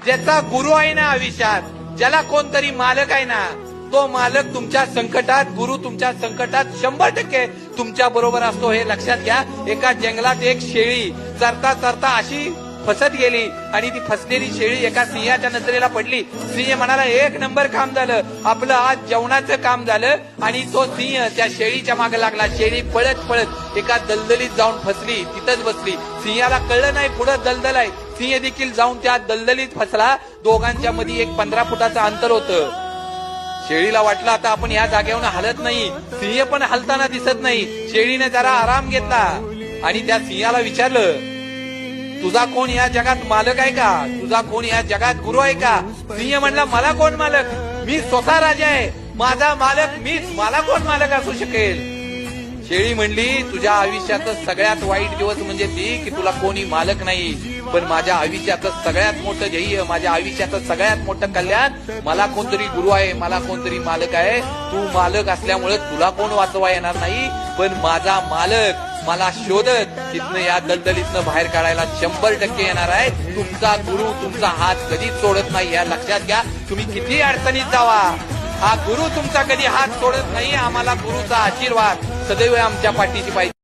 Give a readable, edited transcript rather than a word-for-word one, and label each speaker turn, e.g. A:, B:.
A: ज्याचा गुरु आहे ना आयुष्यात, ज्याला कोणतरी मालक आहे ना, तो मालक तुमच्या संकटात, गुरु तुमच्या संकटात 100% तुमच्या बरोबर असतो, हे लक्षात घ्या. एका जंगलात एक शेळी चरता चरता अशी फसत गेली आणि ती फसलेली शेळी एका सिंहाच्या नजरेला पडली. सिंह म्हणाला, एक नंबर काम झालं, आपलं आज जेवणाचं काम झालं. आणि तो सिंह त्या शेळीच्या मागे लागला. शेळी पळत पळत एका दलदलीत जाऊन फसली, तिथंच बसली. सिंहाला कळलं नाही पुढे दलदल आहे. सिंह देखील जाऊन त्या दलदलीत फसला. दोघांच्या मध्ये एक 15 फुटाचं अंतर होतं. शेळीला वाटलं आता आपण या जागेवरून हलत नाही, सिंह पण हलताना दिसत नाही. शेळीने जरा आराम घेतला आणि त्या सिंहाला विचारलं, तुझा कोण या जगात मालक आहे का? तुझा कोण या जगात गुरु आहे का? सिंह म्हणला, मला कोण मालक? मी स्वतः राजा आहे, माझा मालक मीच, मला कोण मालक असू शकेल? शेळी म्हणली, तुझ्या आयुष्याचं सगळ्यात वाईट दिवस म्हणजे ती की तुला कोणी मालक नाही. पण माझ्या आयुष्याचं सगळ्यात मोठं ध्येय, माझ्या आयुष्याचं सगळ्यात मोठं कल्याण, मला कोणतरी गुरु आहे, मला कोणतरी मालक आहे. तू मालक असल्यामुळे तुला कोण वाचवा येणार नाही, पण माझा मालक मला शोधत तिथनं या दलदलीतनं बाहेर काढायला 100% येणार आहे. तुमचा गुरु तुमचा हात कधीच सोडत नाही, या लक्षात घ्या. तुम्ही किती अडचणीत जावा, हा गुरु तुमचा कधी हात सोडत नाही. आम्हाला गुरुचा आशीर्वाद सदैव आमच्या पाठीशी पाहिजे.